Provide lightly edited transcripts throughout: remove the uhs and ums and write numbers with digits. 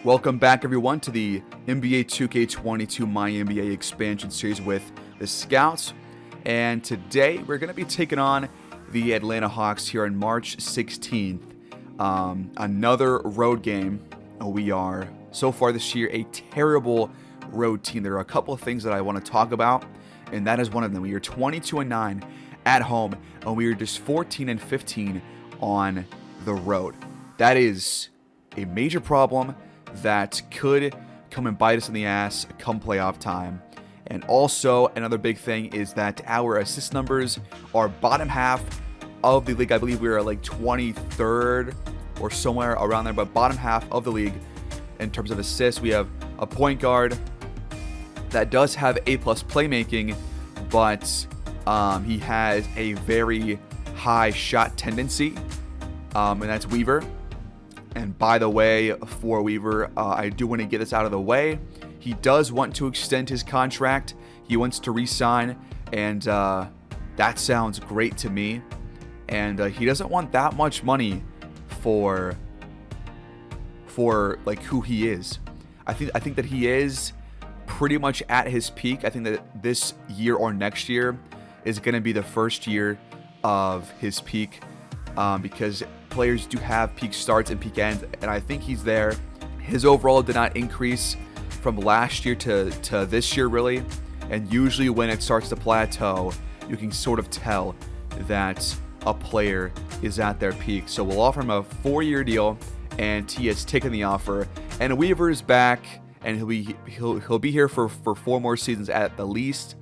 Welcome back, everyone, to the NBA 2K22 MyNBA expansion series with the Scouts. And today we're going to be taking on the Atlanta Hawks here on March 16th. Another road game. We are, so far this year, a terrible road team. There are a couple of things that I want to talk about, and that is one of them. We are 22-9 at home, and we are just 14-15 on the road. That is a major problem that could come and bite us in the ass come playoff time. And also, another big thing is that our assist numbers are bottom half of the league. I believe we are like 23rd or somewhere around there, but bottom half of the league in terms of assists. We have a point guard that does have A-plus playmaking, but he has a very high shot tendency, and that's Weaver. And by the way, for Weaver, I do want to get this out of the way. He does want to extend his contract. He wants to re-sign, and that sounds great to me. And he doesn't want that much money for like who he is. I think that he is pretty much at his peak. I think that this year or next year is going to be the first year of his peak, because players do have peak starts and peak ends, and I think he's there. His overall did not increase from last year to this year, really. And usually when it starts to plateau, you can sort of tell that a player is at their peak. So we'll offer him a 4-year deal, and he has taken the offer. And Weaver is back, and he'll be here for 4 more seasons at the least.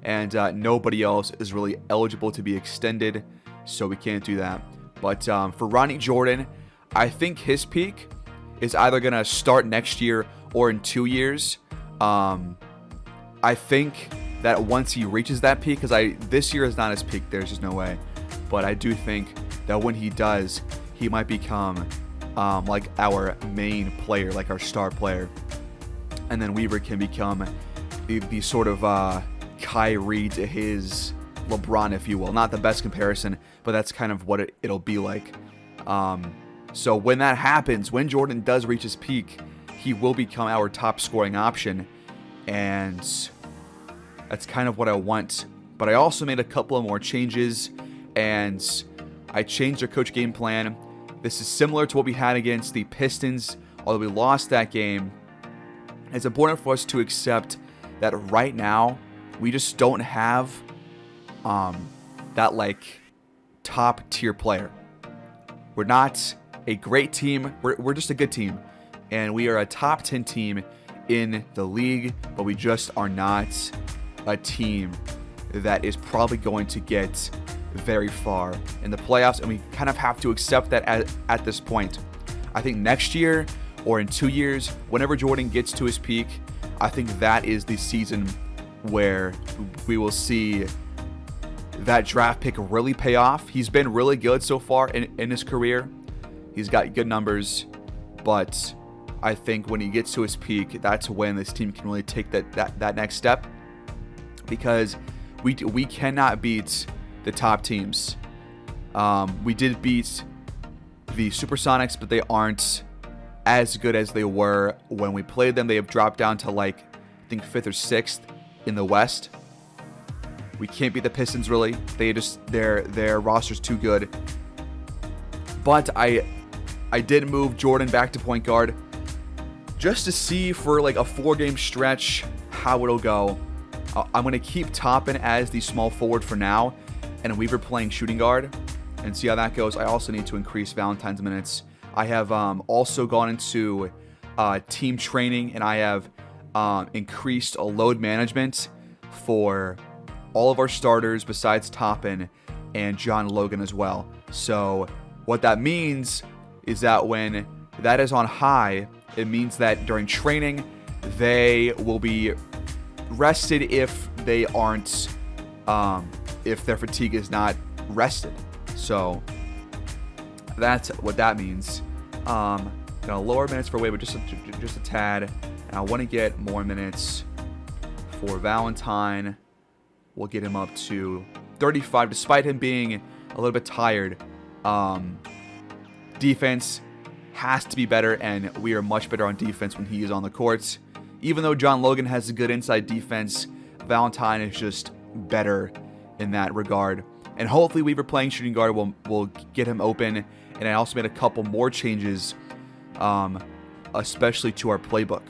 And nobody else is really eligible to be extended, so we can't do that. But for Ronnie Jordan, I think his peak is either going to start next year or in 2 years. I think that once he reaches that peak, because this year is not his peak, there's just no way. But I do think that when he does, he might become like our main player, like our star player. And then Weaver can become the sort of Kyrie to his LeBron, if you will. Not the best comparison, but that's kind of what it'll be like. So when that happens, when Jordan does reach his peak, he will become our top scoring option, and that's kind of what I want. But I also made a couple of more changes, and I changed our coach game plan. This is similar to what we had against the Pistons, although we lost that game. It's important for us to accept that right now we just don't have that like top tier player. We're not a great team. We're just a good team, and we are a top 10 team in the league, but we just are not a team that is probably going to get very far in the playoffs, and we kind of have to accept that at this point. I think next year or in 2 years, whenever Jordan gets to his peak, I think that is the season where we will see that draft pick really pay off. He's been really good so far in his career. He's got good numbers, but I think when he gets to his peak, that's when this team can really take that next step, because we cannot beat the top teams. We did beat the Supersonics, but they aren't as good as they were when we played them. They have dropped down to like, I think 5th or 6th in the West. We can't beat the Pistons, really. Their roster's too good. But I did move Jordan back to point guard just to see for like a 4-game stretch how it'll go. I'm going to keep Toppin as the small forward for now, and Weaver playing shooting guard, and see how that goes. I also need to increase Valentine's minutes. I have also gone into team training, and I have increased load management for all of our starters besides Toppin and John Logan as well. So what that means is that when that is on high, it means that during training they will be rested if they aren't, if their fatigue is not rested. So that's what that means. Gonna lower minutes for Wade, but just a tad, and I want to get more minutes for Valentine. We'll get him up to 35, despite him being a little bit tired. Defense has to be better, and we are much better on defense when he is on the courts. Even though John Logan has a good inside defense, Valentine is just better in that regard. And hopefully Weaver playing shooting guard will get him open. And I also made a couple more changes, especially to our playbook.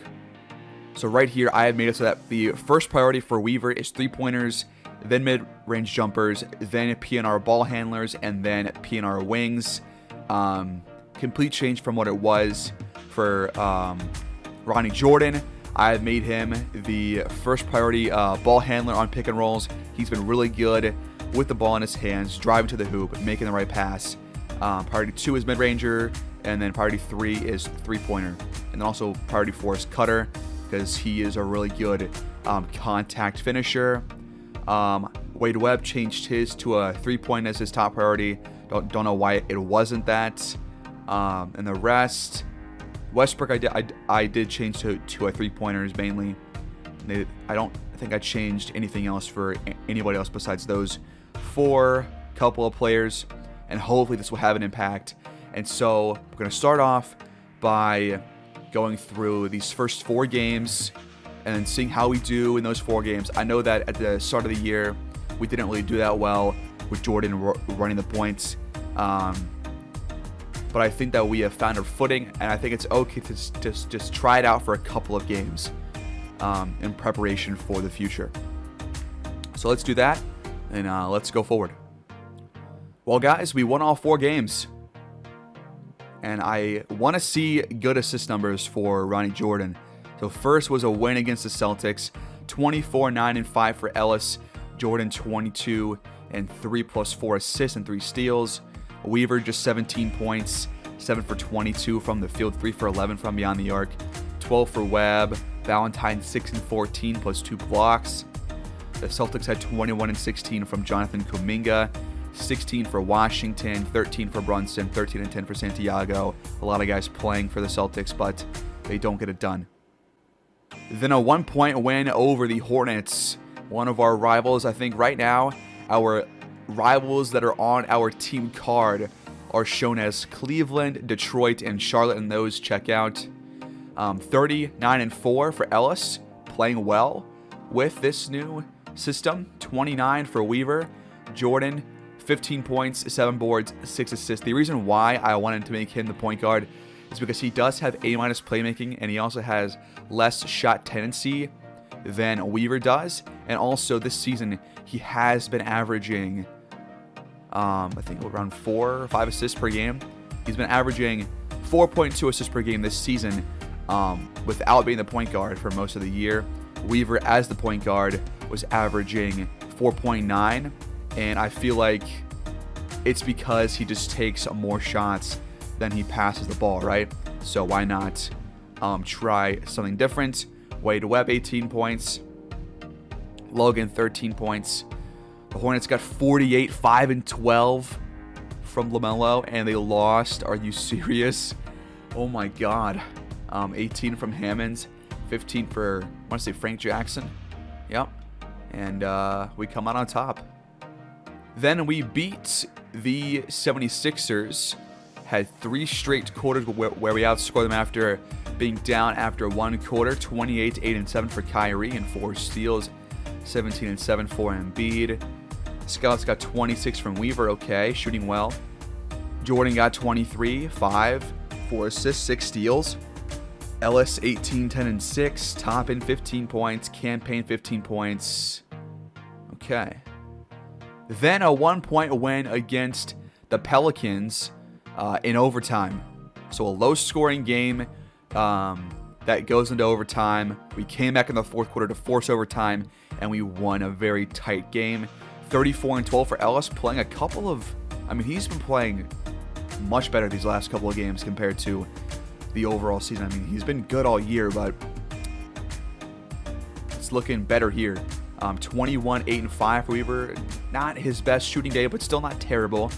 So right here, I have made it so that the first priority for Weaver is three-pointers, then mid-range jumpers, then PNR ball handlers, and then PNR wings. Complete change from what it was for Ronnie Jordan. I have made him the first priority ball handler on pick and rolls. He's been really good with the ball in his hands, driving to the hoop, making the right pass. Priority 2 is mid-ranger, and then priority 3 is three-pointer. And then also priority 4 is cutter, because he is a really good contact finisher. Wade Webb changed his to a three-point as his top priority. Don't know why it wasn't that. And the rest, Westbrook I did change to a three-pointers mainly. I don't think I changed anything else for anybody else besides those 4 couple of players. And hopefully this will have an impact. And so we're going to start off by going through these first 4 games and then seeing how we do in those 4 games. I know that at the start of the year, we didn't really do that well with Jordan running the points. But I think that we have found our footing, and I think it's okay to just try it out for a couple of games in preparation for the future. So let's do that, and let's go forward. Well, guys, we won all 4 games. And I want to see good assist numbers for Ronnie Jordan. So first was a win against the Celtics, 24, 9, and 5 for Ellis. Jordan 22 and 3 plus 4 assists and 3 steals. Weaver just 17 points, 7 for 22 from the field, 3 for 11 from beyond the arc, 12 for Webb. Valentine 6 and 14 plus 2 blocks. The Celtics had 21 and 16 from Jonathan Kuminga. 16 for Washington, 13 for Brunson, 13 and 10 for Santiago. A lot of guys playing for the Celtics, but they don't get it done. Then a 1-point win over the Hornets, one of our rivals. I think right now our rivals that are on our team card are shown as Cleveland, Detroit, and Charlotte, and those check out. 39 and 4 for Ellis, playing well with this new system. 29 for Weaver. Jordan, 15 points, 7 boards, 6 assists. The reason why I wanted to make him the point guard is because he does have A- playmaking, and he also has less shot tendency than Weaver does. And also this season, he has been averaging, I think around 4 or 5 assists per game. He's been averaging 4.2 assists per game this season without being the point guard for most of the year. Weaver, as the point guard, was averaging 4.9. And I feel like it's because he just takes more shots than he passes the ball, right? So why not try something different? Wade Webb, 18 points. Logan, 13 points. The Hornets got 48, 5 and 12 from LaMelo, and they lost. Are you serious? Oh my God. 18 from Hammonds, 15 for, I want to say Frank Jackson. Yep. And we come out on top. Then we beat the 76ers, had 3 straight quarters where we outscored them after being down after 1 quarter, 28, 8, and 7 for Kyrie, and 4 steals, 17 and 7 for Embiid. Scouts got 26 from Weaver, okay, shooting well. Jordan got 23, 5, 4 assists, 6 steals. Ellis, 18, 10, and 6. Toppin, 15 points. Campaign, 15 points. Okay. Then a 1-point win against the Pelicans in overtime. So a low-scoring game that goes into overtime. We came back in the fourth quarter to force overtime, and we won a very tight game. 34 and 12 for Ellis, playing a couple of... I mean, he's been playing much better these last couple of games compared to the overall season. I mean, he's been good all year, but it's looking better here. 21, 8, and 5 for Weaver. Not his best shooting day, but still not terrible.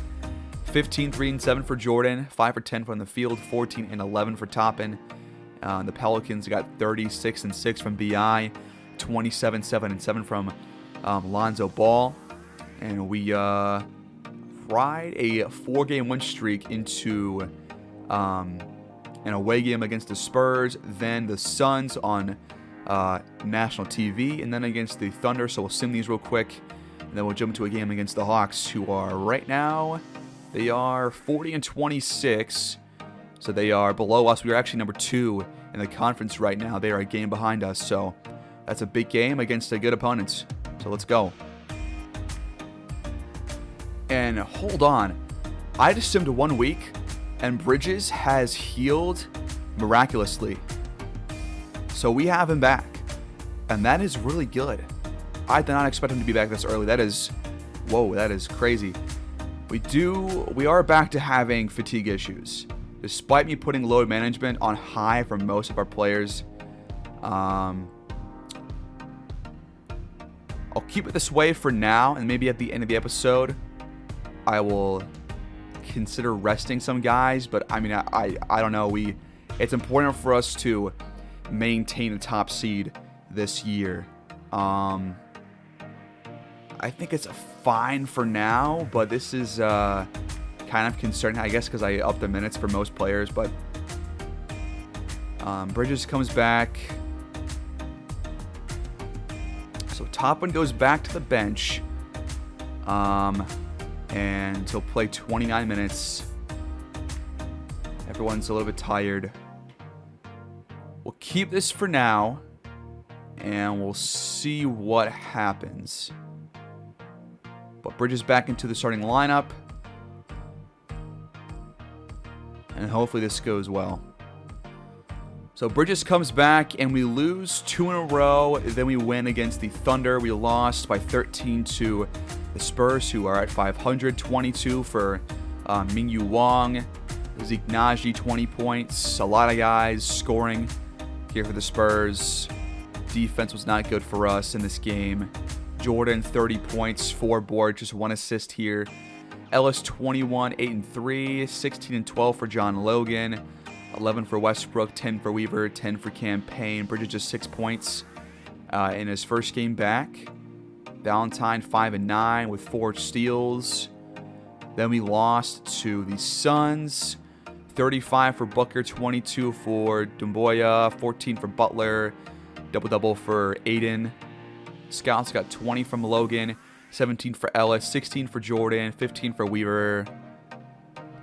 15, 3, and 7 for Jordan. 5 for 10 from the field. 14 and 11 for Toppin. The Pelicans got 36 and 6 from BI. 27, 7, and 7 from Lonzo Ball. And we ride a 4-game win streak into an away game against the Spurs, then the Suns on national TV, and then against the Thunder. So we'll sim these real quick, and then we'll jump into a game against the Hawks, who are right now, they are 40-26. So they are below us. We are actually number 2 in the conference right now. They are a game behind us. So that's a big game against a good opponent. So let's go. And hold on. I just simmed 1 week, and Bridges has healed miraculously. So we have him back, and that is really good. I did not expect him to be back this early. That is, whoa, that is crazy. We are back to having fatigue issues. Despite me putting load management on high for most of our players, I'll keep it this way for now, and maybe at the end of the episode, I will consider resting some guys. But I mean, I don't know. It's important for us to maintain a top seed this year. I think it's fine for now, but this is kind of concerning, I guess, because I upped the minutes for most players. But Bridges comes back. So Toppin goes back to the bench. And he'll play 29 minutes. Everyone's a little bit tired. We'll keep this for now, and we'll see what happens. But Bridges back into the starting lineup, and hopefully this goes well. So Bridges comes back, and we lose 2 in a row. Then we win against the Thunder. We lost by 13 to the Spurs, who are at 500. 22 for Mingyu Wang. Zeke Naji, 20 points. A lot of guys scoring here for the Spurs. Defense was not good for us in this game. Jordan, 30 points, 4 boards, just 1 assist here. Ellis, 21, 8 and 3. 16 and 12 for John Logan. 11 for Westbrook, 10 for Weaver, 10 for Campaign. Bridges just 6 points in his first game back. Valentine 5 and 9 with 4 steals. Then we lost to the Suns. 35 for Booker, 22 for Dumboya, 14 for Butler, double-double for Aiden. Scouts got 20 from Logan, 17 for Ellis, 16 for Jordan, 15 for Weaver,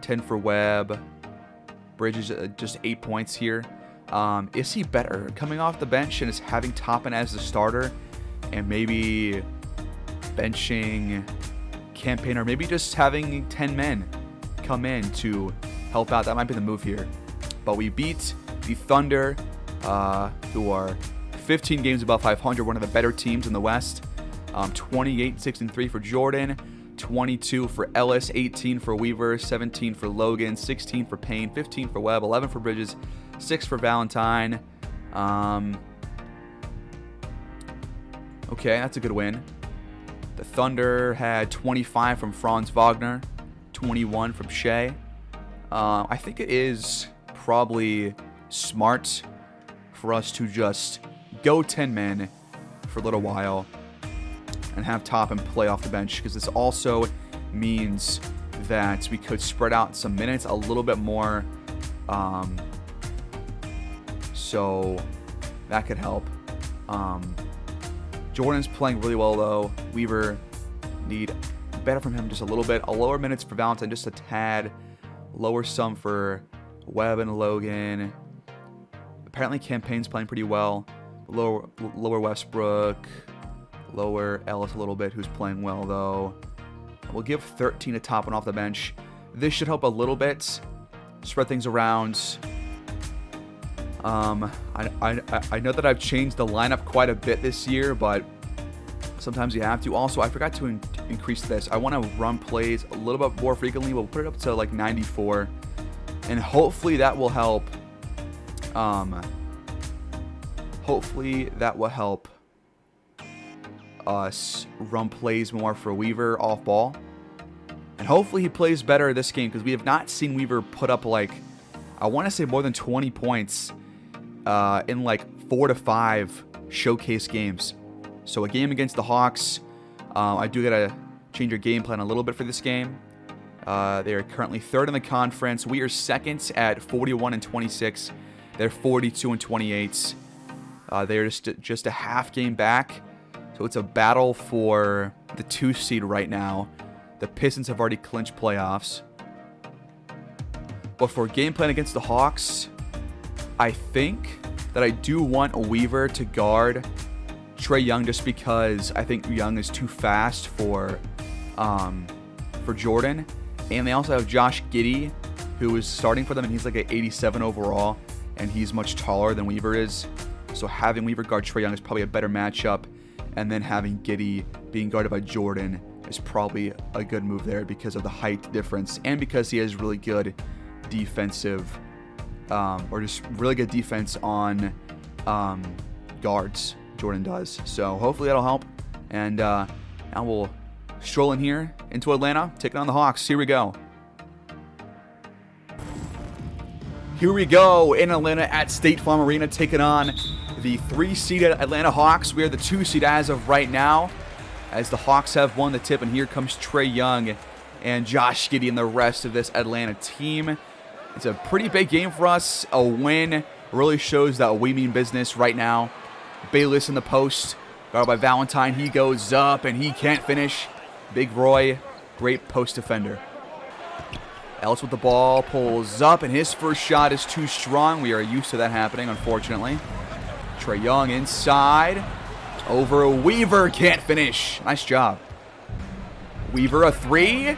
10 for Webb. Bridges just 8 points here. Is he better coming off the bench and is having Toppin as the starter, and maybe benching Campaign, or maybe just having 10 men come in to help out? That might be the move here. But we beat the Thunder, who are 15 games above 500, one of the better teams in the West. 28, 6 and 3 for Jordan, 22 for Ellis, 18 for Weaver, 17 for Logan, 16 for Payne, 15 for Webb, 11 for Bridges, 6 for Valentine. Okay, that's a good win. The Thunder had 25 from Franz Wagner, 21 from Shea. I think it is probably smart for us to just go 10 men for a little while and have Toppin play off the bench, because this also means that we could spread out some minutes a little bit more. So that could help. Jordan's playing really well, though. Weaver need better from him just a little bit. A lower minutes for Valentine, just a tad. Lower sum for Webb and Logan. Apparently Campaign's playing pretty well. Lower Westbrook. Lower Ellis a little bit, who's playing well, though. We'll give 13 to Toppin off the bench. This should help a little bit. Spread things around. I know that I've changed the lineup quite a bit this year, but sometimes you have to. Also, I forgot to increase this. I want to run plays a little bit more frequently. We'll put it up to like 94, and hopefully that will help. Hopefully that will help us run plays more for Weaver off ball, and hopefully he plays better this game, because we have not seen Weaver put up, like, I want to say more than 20 points in like 4 to 5 showcase games. So a game against the Hawks, I do gotta change your game plan a little bit for this game, They are currently third in the conference. We are second at 41-26. They're 42-28. They're just a half game back. So it's a battle for the 2 seed right now. The Pistons have already clinched playoffs. But for game plan against the Hawks, I think that I do want Weaver to guard Trae Young just because I think Young is too fast for Jordan. And they also have Josh Giddey, who is starting for them, and he's like an 87 overall, and he's much taller than Weaver is. So having Weaver guard Trae Young is probably a better matchup, and then having Giddey being guarded by Jordan is probably a good move there because of the height difference and because he has really good defensive, or just really good defense on guards. Jordan does. So hopefully that'll help. And now we'll stroll in here into Atlanta, taking on the Hawks. Here we go. Here we go in Atlanta at State Farm Arena, taking on the 3-seeded Atlanta Hawks. We are the 2-seed as of right now, as the Hawks have won the tip. And here comes Trae Young and Josh Giddey and the rest of this Atlanta team. It's a pretty big game for us. A win really shows that we mean business right now. Bayless in the post, guarded by Valentine. He goes up and he can't finish. Big Roy, great post defender. Ellis with the ball, pulls up, and his first shot is too strong. We are used to that happening, unfortunately. Trae Young inside. Over Weaver, can't finish. Nice job. Weaver a 3.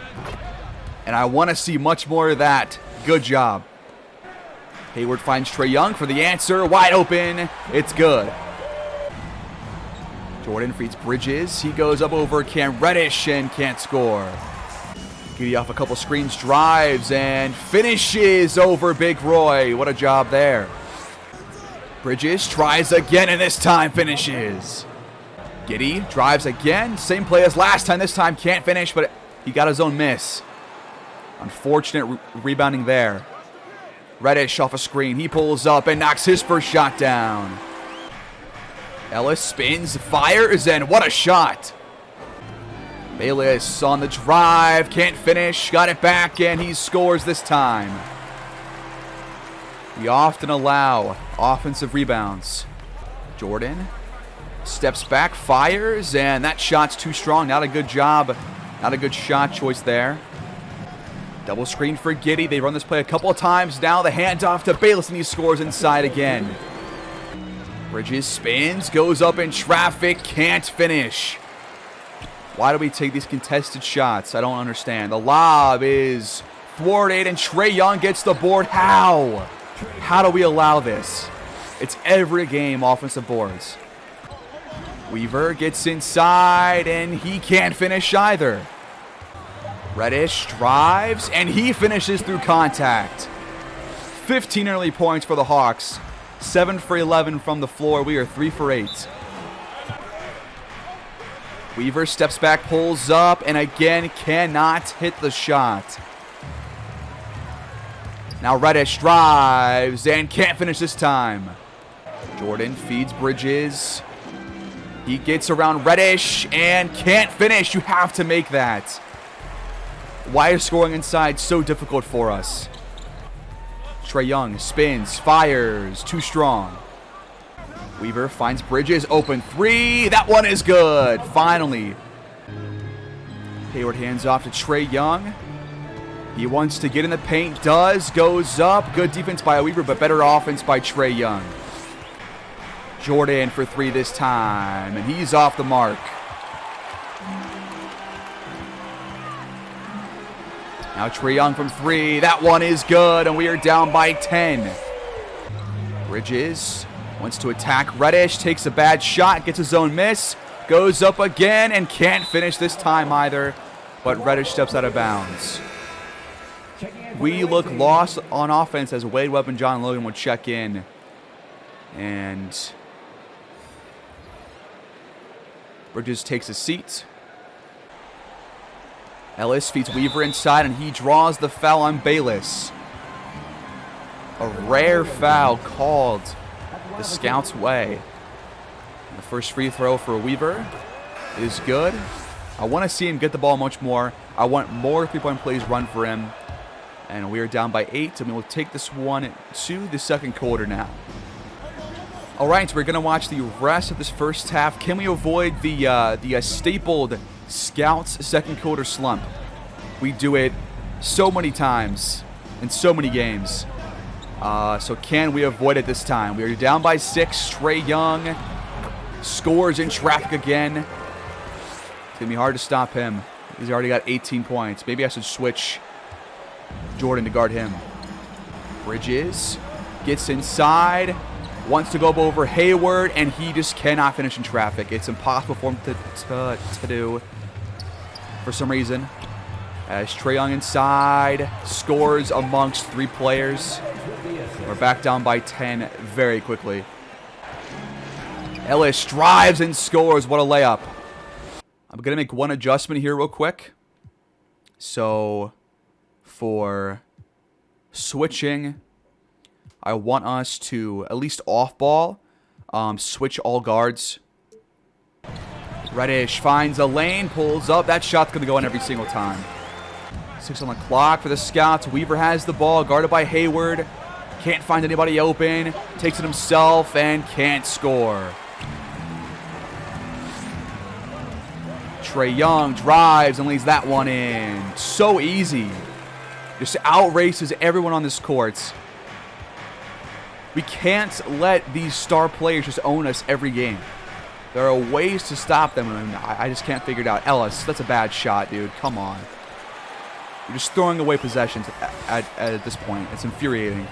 And I want to see much more of that. Good job. Hayward finds Trae Young for the answer. Wide open. It's good. Jordan feeds Bridges. He goes up over Cam Reddish and can't score. Giddey off a couple screens, drives, and finishes over Big Roy. What a job there. Bridges tries again, and this time finishes. Giddey drives again. Same play as last time. This time can't finish, but he got his own miss. Unfortunate rebounding there. Reddish off a screen. He pulls up and knocks his first shot down. Ellis spins, fires, and what a shot. Bayless on the drive, can't finish, got it back, and he scores this time. We often allow offensive rebounds. Jordan steps back, fires, and that shot's too strong. Not a good job, not a good shot choice there. Double screen for Giddey. They run this play a couple of times. Now the handoff to Bayless, and he scores inside again. Bridges spins, goes up in traffic, can't finish. Why do we take these contested shots? I don't understand. The lob is thwarted, and Trae Young gets the board. How? How do we allow this? It's every game offensive boards. Weaver gets inside, and he can't finish either. Reddish drives, and he finishes through contact. 15 early points for the Hawks. 7 for 11 from the floor. We are 3 for 8. Weaver steps back, pulls up, and again cannot hit the shot. Now Reddish drives and can't finish this time. Jordan feeds Bridges. He gets around Reddish and can't finish. You have to make that. Why is scoring inside so difficult for us? Trae Young spins, fires, too strong. Weaver finds Bridges, open 3. That one is good, finally. Hayward hands off to Trae Young. He wants to get in the paint, does, goes up. Good defense by Weaver, but better offense by Trae Young. Jordan for 3 this time, and he's off the mark. Now Trae Young from 3. That one is good, and we are down by 10. Bridges wants to attack Reddish, takes a bad shot, gets his own miss, goes up again, and can't finish this time either, but Reddish steps out of bounds. We look lost on offense as Wade Webb and John Logan would check in, and Bridges takes a seat. Ellis feeds Weaver inside, and he draws the foul on Bayless. A rare foul called the Scouts' way. The first free throw for Weaver is good. I want to see him get the ball much more. I want more three-point plays run for him. And we are down by 8, and we'll take this one to the second quarter now. All right, so we're going to watch the rest of this first half. Can we avoid the stapled Scouts second quarter slump? We do it so many times in so many games. So can we avoid it this time? We are down by 6. Trae Young scores in traffic again. It's going to be hard to stop him. He's already got 18 points. Maybe I should switch Jordan to guard him. Bridges gets inside, wants to go over Hayward, and he just cannot finish in traffic. It's impossible for him to do for some reason. As Trae Young inside, scores amongst 3 players. We're back down by 10 very quickly. Ellis drives and scores. What a layup. I'm going to make one adjustment here real quick. So for switching, I want us to, at least off ball, switch all guards. Reddish finds a lane, pulls up. That shot's going to go in every single time. 6 on the clock for the Scouts. Weaver has the ball, guarded by Hayward. Can't find anybody open. Takes it himself and can't score. Trae Young drives and lays that one in. So easy. Just outraces everyone on this court. We can't let these star players just own us every game. There are ways to stop them, and I just can't figure it out. Ellis, that's a bad shot, dude. Come on. You're just throwing away possessions at this point. It's infuriating.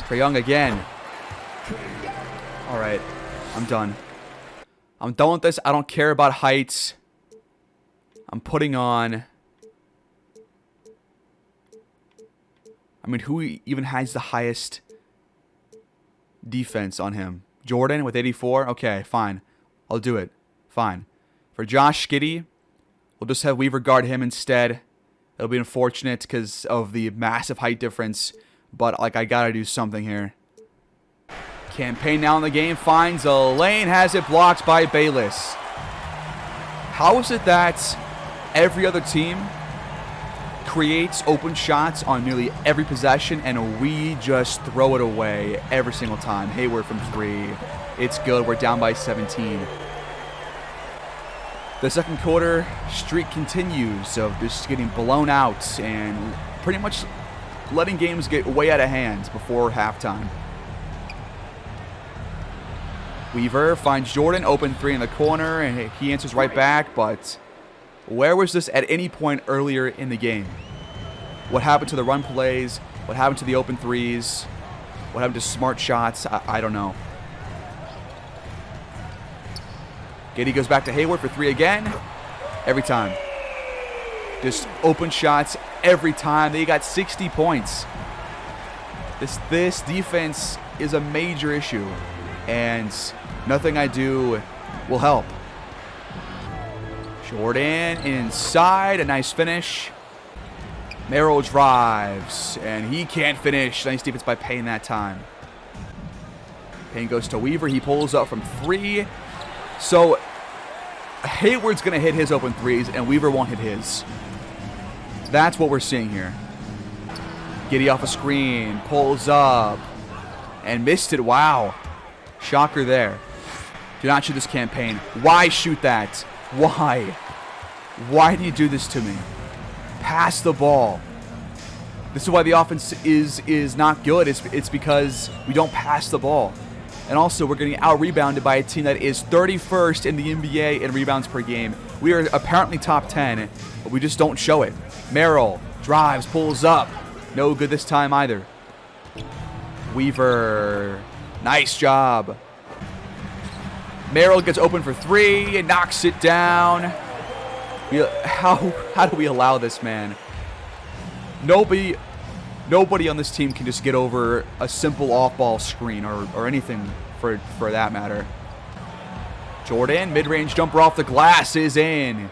Trae Young again. All right. I'm done. I'm done with this. I don't care about heights. I'm putting on... I mean, who even has the highest defense on him? Jordan with 84? Okay, fine. I'll do it. Fine. For Josh Giddey, we'll just have Weaver guard him instead. It'll be unfortunate because of the massive height difference, but like I gotta do something here. Campaign now in the game, finds a lane, has it blocked by Bayless. How is it that every other team creates open shots on nearly every possession and we just throw it away every single time? Hayward from 3. It's good. We're down by 17. The second quarter streak continues of just getting blown out and pretty much letting games get way out of hand before halftime. Weaver finds Jordan, open 3 in the corner, and he answers right back, but where was this at any point earlier in the game? What happened to the run plays? What happened to the open 3s? What happened to smart shots? I don't know. Giddey goes back to Hayward for 3 again. Every time. Just open shots every time. They got 60 points. This defense is a major issue, and nothing I do will help. Jordan inside, a nice finish. Merrill drives, and he can't finish. Nice defense by Payne that time. Payne goes to Weaver. He pulls up from 3. So Hayward's going to hit his open 3s, and Weaver won't hit his. That's what we're seeing here. Giddey off a screen, pulls up, and missed it. Wow. Shocker there. Do not shoot this campaign. Why shoot that? Why? Why do you do this to me? Pass the ball. This is why the offense is not good. It's because we don't pass the ball. And also, we're getting out-rebounded by a team that is 31st in the NBA in rebounds per game. We are apparently top 10, but we just don't show it. Merrill drives, pulls up. No good this time either. Weaver, nice job. Merrill gets open for 3 and knocks it down. How do we allow this, man? Nobody on this team can just get over a simple off-ball screen or anything for that matter. Jordan, mid-range jumper off the glass is in.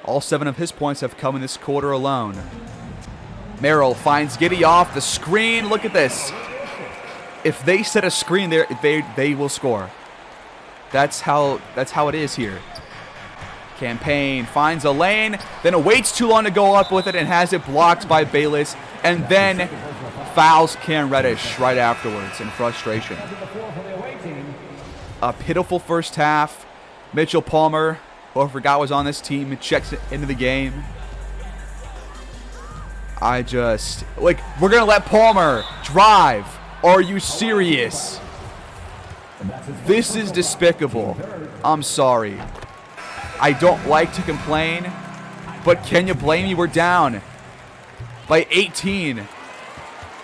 All 7 of his points have come in this quarter alone. Merrill finds Giddey off the screen. Look at this. If they set a screen there, they will score. That's how it is here. Campaign finds a lane, then waits too long to go up with it and has it blocked by Bayless, and then fouls Cam Reddish right afterwards in frustration. A pitiful first half. Mitchell Palmer, who I forgot was on this team, checks into the game. We're going to let Palmer drive. Are you serious? This is despicable. I'm sorry. I don't like to complain, but can you blame me? We're down by 18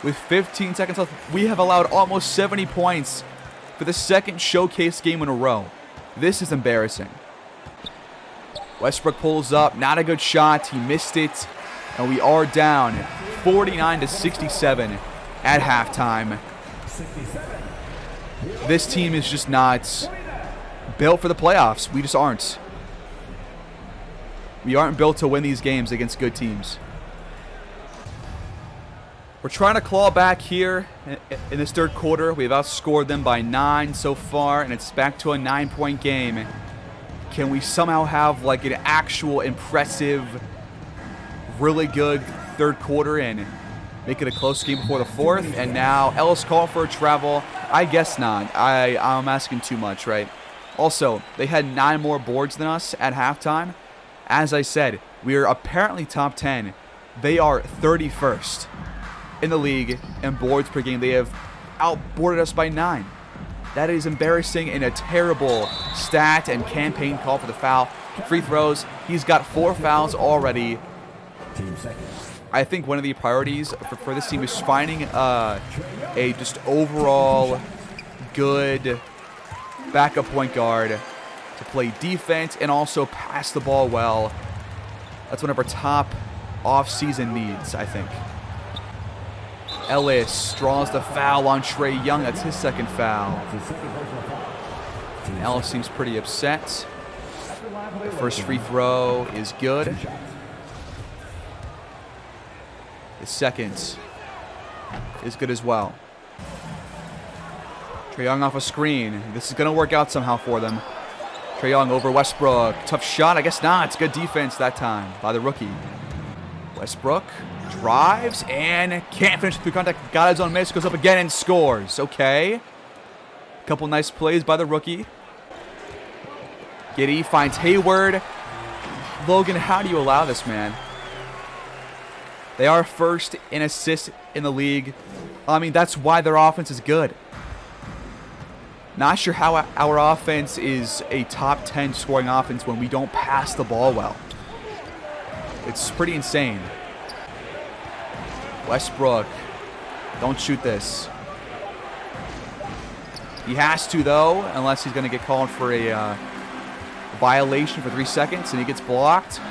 with 15 seconds left. We have allowed almost 70 points for the second showcase game in a row. This is embarrassing. Westbrook pulls up. Not a good shot. He missed it. And we are down 49-67 at halftime. This team is just not built for the playoffs. We just aren't. We aren't built to win these games against good teams. We're trying to claw back here in this third quarter. We've outscored them by 9 so far, and it's back to a 9-point game. Can we somehow have like an actual impressive, really good third quarter and make it a close game before the fourth? And now Ellis called for a travel. I guess not. I'm asking too much, right? Also, they had 9 more boards than us at halftime. As I said, we are apparently top 10. They are 31st in the league in boards per game. They have outboarded us by 9. That is embarrassing and a terrible stat and campaign call for the foul. Free throws. He's got 4 fouls already. I think one of the priorities for this team is finding a just overall good backup point guard to play defense and also pass the ball well. That's one of our top off-season needs, I think. Ellis draws the foul on Trae Young. That's his second foul. Ellis seems pretty upset. The first free throw is good. The second is good as well. Trae Young off a screen. This is going to work out somehow for them. Trae Young over Westbrook. Tough shot. I guess not. It's good defense that time by the rookie. Westbrook drives and can't finish through contact. Got his own miss. Goes up again and scores. Okay. Couple nice plays by the rookie. Giddey finds Hayward. Logan, how do you allow this, man? They are first in assists in the league. I mean, that's why their offense is good. Not sure how our offense is a top 10 scoring offense when we don't pass the ball well. It's pretty insane. Westbrook, don't shoot this. He has to, though, unless he's going to get called for a violation for 3 seconds, and he gets blocked.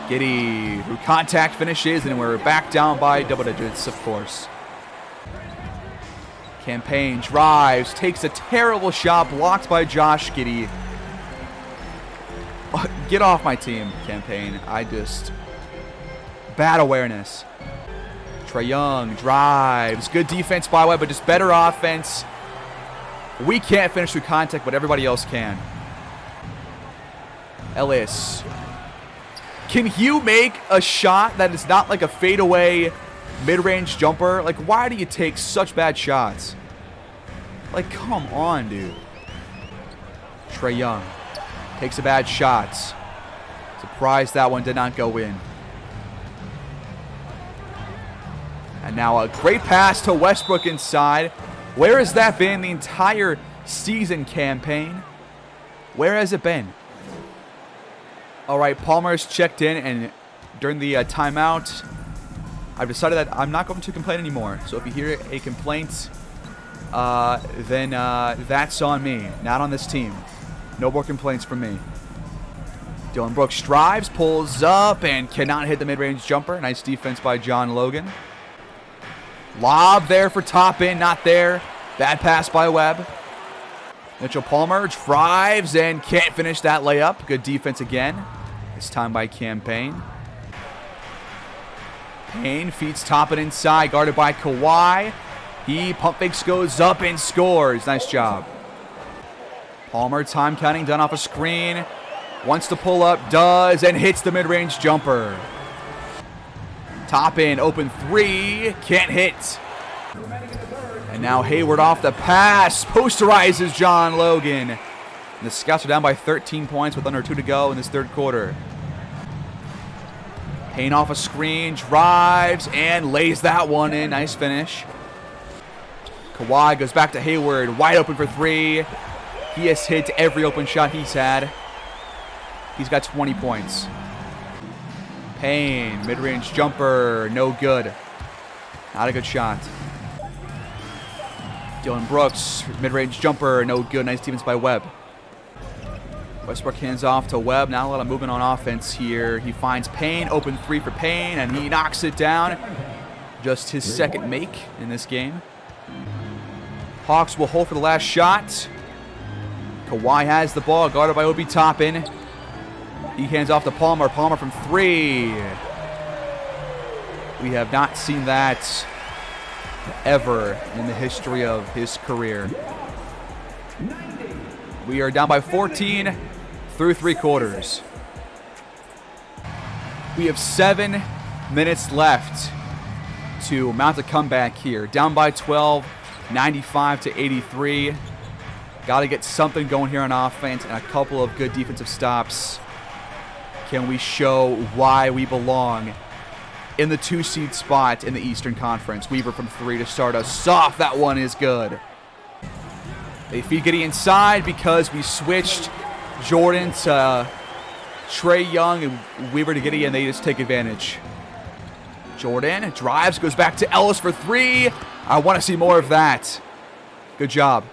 Giddey, through contact finishes, and we're back down by double digits, of course. Campaign drives, takes a terrible shot, blocked by Josh Giddey. Get off my team, Campaign. Bad awareness. Trae Young drives. Good defense by Webb, but just better offense. We can't finish through contact, but everybody else can. Ellis. Can you make a shot that is not like a fadeaway mid-range jumper? Like, why do you take such bad shots? Like, come on, dude. Trae Young takes a bad shot. Surprised that one did not go in. And now a great pass to Westbrook inside. Where has that been the entire season, Campaign? Where has it been? All right, Palmer's checked in, and during the timeout, I've decided that I'm not going to complain anymore. So if you hear a complaint, then that's on me, not on this team. No more complaints from me. Dylan Brooks drives, pulls up, and cannot hit the mid-range jumper. Nice defense by John Logan. Lob there for Toppin, not there. Bad pass by Webb. Mitchell Palmer drives and can't finish that layup. Good defense again. This time by Campaign. Payne feeds Toppin inside, guarded by Kawhi. He pump fakes, goes up and scores. Nice job. Palmer, time counting, done off a screen. Wants to pull up, does, and hits the mid-range jumper. Top in, open three, can't hit. And now Hayward off the pass, posterizes John Logan. And the Scouts are down by 13 points with under 2 to go in this third quarter. Payne off a screen, drives, and lays that one in. Nice finish. Kawhi goes back to Hayward, wide open for three. He has hit every open shot he's had. He's got 20 points. Payne, mid-range jumper, no good. Not a good shot. Dylan Brooks, mid-range jumper, no good. Nice defense by Webb. Westbrook hands off to Webb. Now a lot of movement on offense here. He finds Payne, open three for Payne, and he knocks it down. Just his second make in this game. Hawks will hold for the last shot. Kawhi has the ball, guarded by Obi Toppin. He hands off to Palmer. Palmer from three. We have not seen that ever in the history of his career. We are down by 14 through 3 quarters. We have 7 minutes left to mount a comeback here. Down by 12, 95 to 83. Got to get something going here on offense and a couple of good defensive stops. Can we show why we belong in the 2-seed spot in the Eastern Conference? Weaver from three to start us off. That one is good. They feed Giddey inside because we switched Jordan to Trae Young and Weaver to Giddey, and they just take advantage. Jordan drives, goes back to Ellis for three. I want to see more of that. Good job.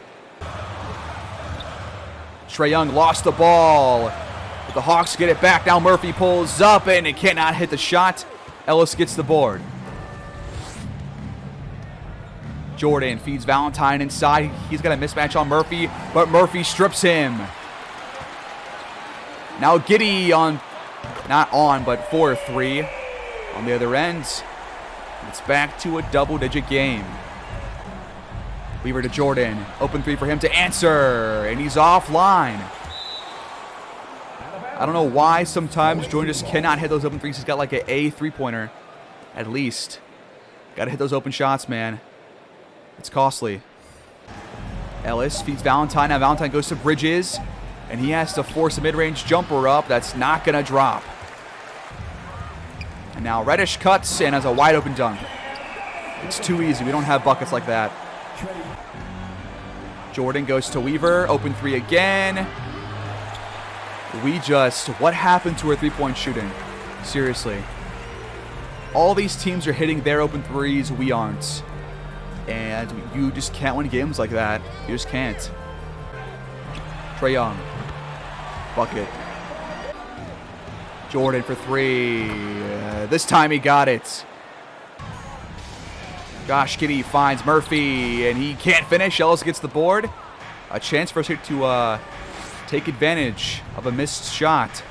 Trae Young lost the ball. But the Hawks get it back. Now Murphy pulls up, and it cannot hit the shot. Ellis gets the board. Jordan feeds Valentine inside. He's got a mismatch on Murphy, but Murphy strips him. Now Giddey on, not on, but for three on the other end. It's back to a double-digit game. Weaver to Jordan. Open three for him to answer, and he's offline. I don't know why sometimes Jordan just cannot hit those open threes. He's got like an A three-pointer, at least. Got to hit those open shots, man. It's costly. Ellis feeds Valentine. Now Valentine goes to Bridges, and he has to force a mid-range jumper up. That's not going to drop. And now Reddish cuts and has a wide-open dunk. It's too easy. We don't have buckets like that. Jordan goes to Weaver. Open three again. What happened to our three-point shooting? Seriously. All these teams are hitting their open threes. We aren't. And you just can't win games like that. You just can't. Trae Young. Bucket. Jordan for three. This time he got it. Josh Giddey finds Murphy, and he can't finish. Ellis gets the board. A chance for us to take advantage of a missed shot.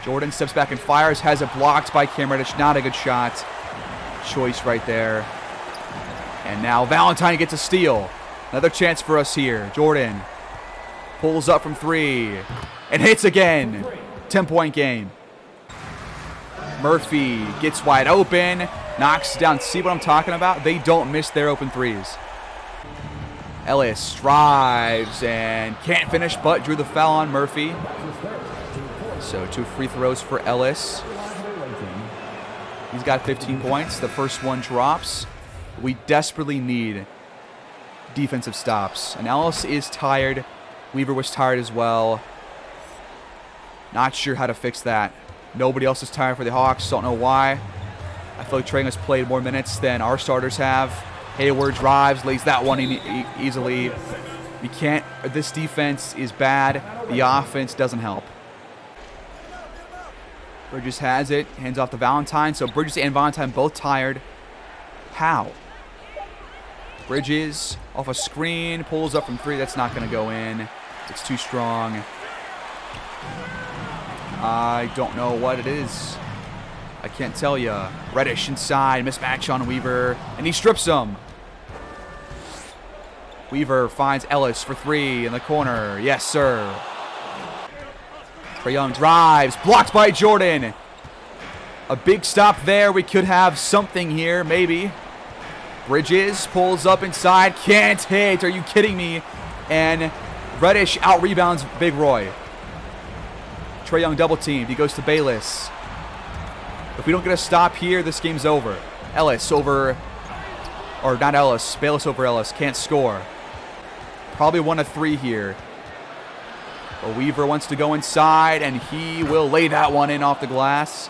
Jordan steps back and fires. Has it blocked by Cam Reddish. Not a good shot. Choice right there. And now Valentine gets a steal. Another chance for us here. Jordan pulls up from three and hits again. 10-point game. Murphy gets wide open. Knocks down. See what I'm talking about? They don't miss their open threes. Ellis drives and can't finish, but drew the foul on Murphy. So 2 free throws for Ellis. He's got 15 points. The first one drops. We desperately need defensive stops. And Ellis is tired. Weaver was tired as well. Not sure how to fix that. Nobody else is tired for the Hawks. Don't know why. I feel like Trae has played more minutes than our starters have. Hayward drives, lays that one easily. We can't. This defense is bad. The offense doesn't help. Bridges has it. Hands off to Valentine. So Bridges and Valentine both tired. How? Bridges off a screen. Pulls up from three. That's not going to go in. It's too strong. I don't know what it is. I can't tell you. Reddish inside. Mismatch on Weaver. And he strips him. Weaver finds Ellis for 3 in the corner. Yes, sir. Trae Young drives. Blocked by Jordan. A big stop there. We could have something here, maybe. Bridges pulls up inside. Can't hit. Are you kidding me? And Reddish out-rebounds Big Roy. Trae Young double-teamed. He goes to Bayless. If we don't get a stop here, this game's over. Ellis over... Or not Ellis. Bayless over Ellis. Can't score. Probably 1 of 3 here. But Weaver wants to go inside, and he will lay that one in off the glass.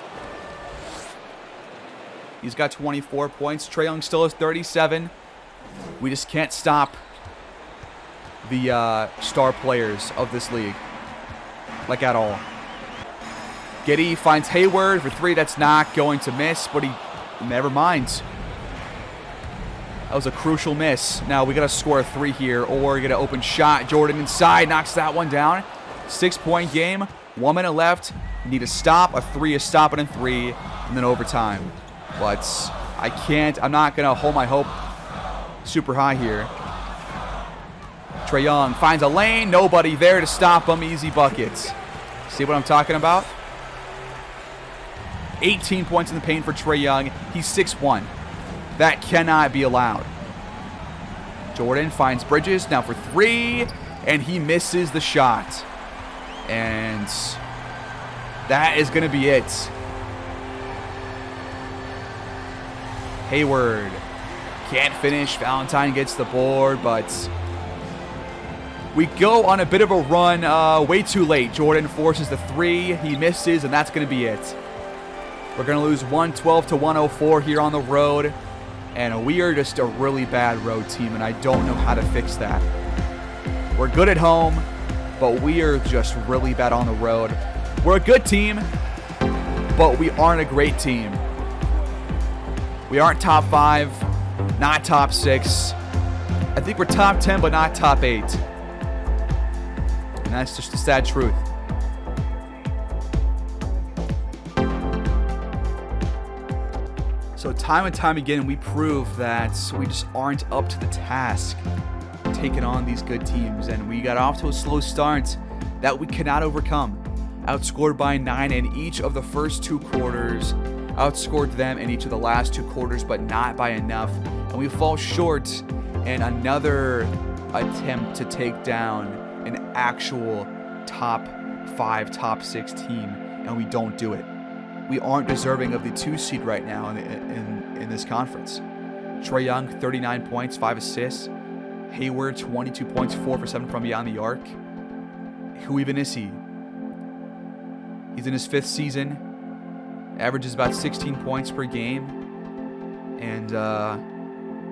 He's got 24 points. Trae Young still has 37. We just can't stop the star players of this league. Like at all. Giddey finds Hayward for 3. That's not going to miss, but he... Never mind. That was a crucial miss. Now we got to score a 3 here, or get an open shot. Jordan inside, knocks that one down. 6-point game, 1 minute left. Need a stop, a 3, a stop, and a 3, and then overtime. But I can't, I'm not going to hold my hope super high here. Trae Young finds a lane, nobody there to stop him, easy buckets. See what I'm talking about? 18 points in the paint for Trae Young. He's 6'1". That cannot be allowed. Jordan finds Bridges now for 3, and he misses the shot. And that is going to be it. Hayward can't finish. Valentine gets the board, but we go on a bit of a run way too late. Jordan forces the 3. He misses, and that's going to be it. We're going to lose 112 to 104 here on the road. And we are just a really bad road team, and I don't know how to fix that. We're good at home, but we are just really bad on the road. We're a good team, but we aren't a great team. We aren't top 5, not top 6. I think we're top 10, but not top 8. And that's just the sad truth. So time and time again, we prove that we just aren't up to the task taking on these good teams. And we got off to a slow start that we cannot overcome. Outscored by 9 in each of the first 2 quarters. Outscored them in each of the last 2 quarters, but not by enough. And we fall short in another attempt to take down an actual top 5, top 6 team. And we don't do it. We aren't deserving of the 2 seed right now in this conference. Trae Young, 39 points, 5 assists. Hayward, 22 points, 4 for 7 from beyond the arc. Who even is he? He's in his 5th season. Averages about 16 points per game. And,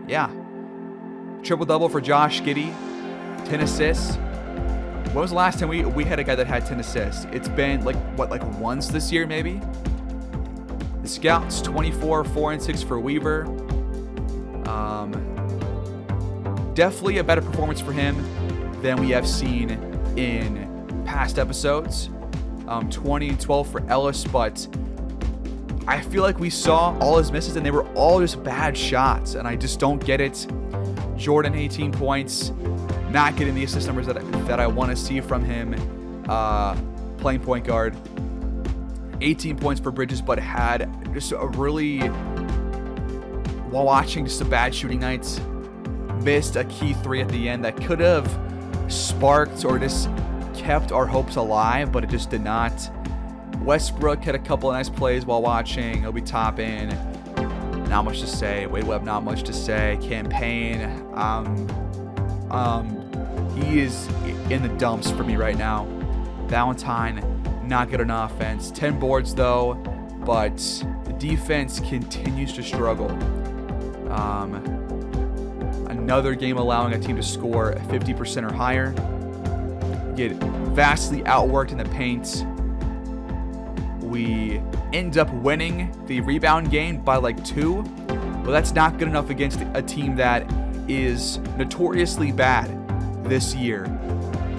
yeah. Triple-double for Josh Giddey. 10 assists. When was the last time we had a guy that had 10 assists? It's been, like once this year, maybe? The Scouts, 24, 4 and 6 for Weaver. Definitely a better performance for him than we have seen in past episodes. 20 and 12 for Ellis, but I feel like we saw all his misses and they were all just bad shots, and I just don't get it. Jordan, 18 points, not getting the assist numbers that I want to see from him playing point guard. 18 points for Bridges, but had just a really, while watching, just a bad shooting night. Missed a key 3 at the end that could have sparked or just kept our hopes alive, but it just did not. Westbrook had a couple of nice plays while watching. Obi Toppin, not much to say. Wade Webb, not much to say. Campaign, he is in the dumps for me right now. Valentine, not good on offense. 10 boards though, but the defense continues to struggle. Another game allowing a team to score 50% or higher. Get vastly outworked in the paint. We end up winning the rebound game by like 2, but that's not good enough against a team that is notoriously bad this year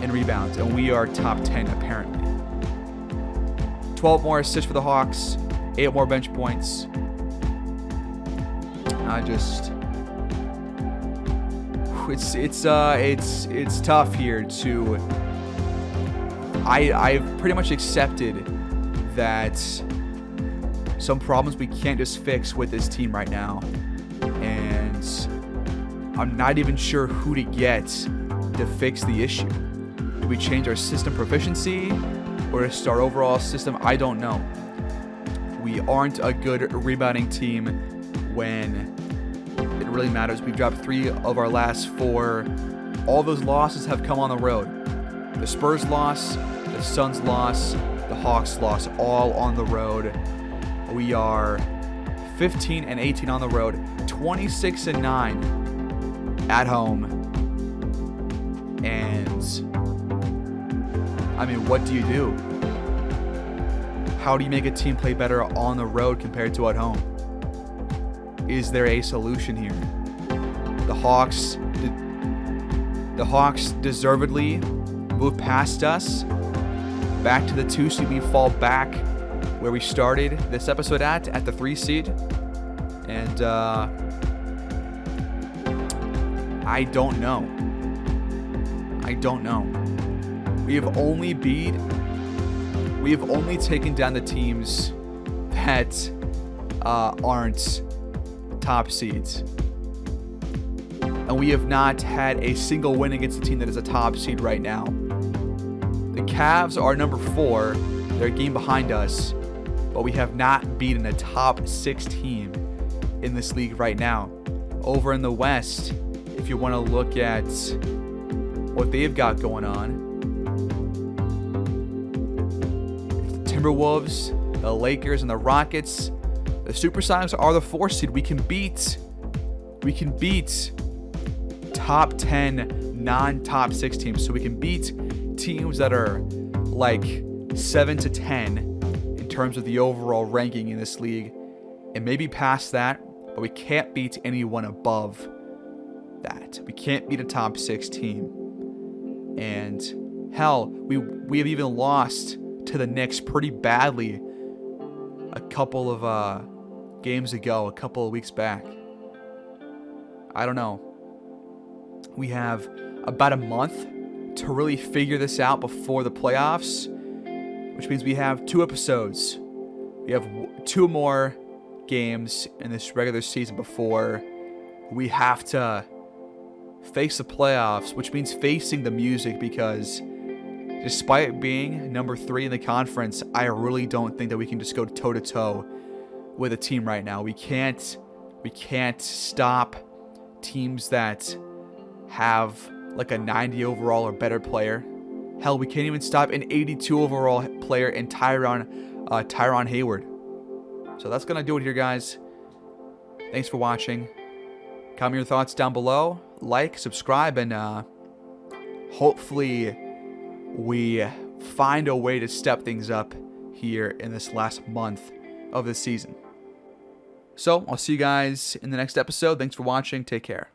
in rebounds, and we are top 10 apparently. 12 more assists for the Hawks, 8 more bench points. It's tough here to. I've pretty much accepted that some problems we can't just fix with this team right now, and I'm not even sure who to get to fix the issue. Do we change our system proficiency or just our overall system? I don't know. We aren't a good rebounding team when it really matters. We've dropped 3 of our last 4. All those losses have come on the road. The Spurs loss, the Suns loss, the Hawks loss, all on the road. We are 15-18 on the road, 26-9 at home. And I mean, what do you do? How do you make a team play better on the road compared to at home? Is there a solution here? The Hawks deservedly move past us, back to the 2 seed. We fall back where we started this episode at the 3 seed. And I don't know. We have only taken down the teams that aren't top seeds. And we have not had a single win against a team that is a top seed right now. The Cavs are number 4. They're a game behind us. But we have not beaten a top 6 team in this league right now. Over in the West, if you want to look at what they've got going on, the Timberwolves, the Lakers, and the Rockets. The Supersonics are the 4 seed. We can beat top 10 non-top 6 teams. So we can beat teams that are like 7 to 10 in terms of the overall ranking in this league, and maybe past that, but we can't beat anyone above that. We can't beat a top 6 team. And hell, we have even lost to the Knicks pretty badly a couple of games ago, a couple of weeks back. I don't know. We have about a month to really figure this out before the playoffs, which means we have 2 episodes. We have 2 more games in this regular season before we have to face the playoffs, which means facing the music, because despite being number 3 in the conference, I really don't think that we can just go toe-to-toe with a team right now. We can't stop teams that have like a 90 overall or better player. Hell, we can't even stop an 82 overall player in Tyron Hayward. So that's going to do it here, guys. Thanks for watching. Comment your thoughts down below. Like, subscribe, and hopefully we find a way to step things up here in this last month of the season. So I'll see you guys in the next episode. Thanks for watching. Take care.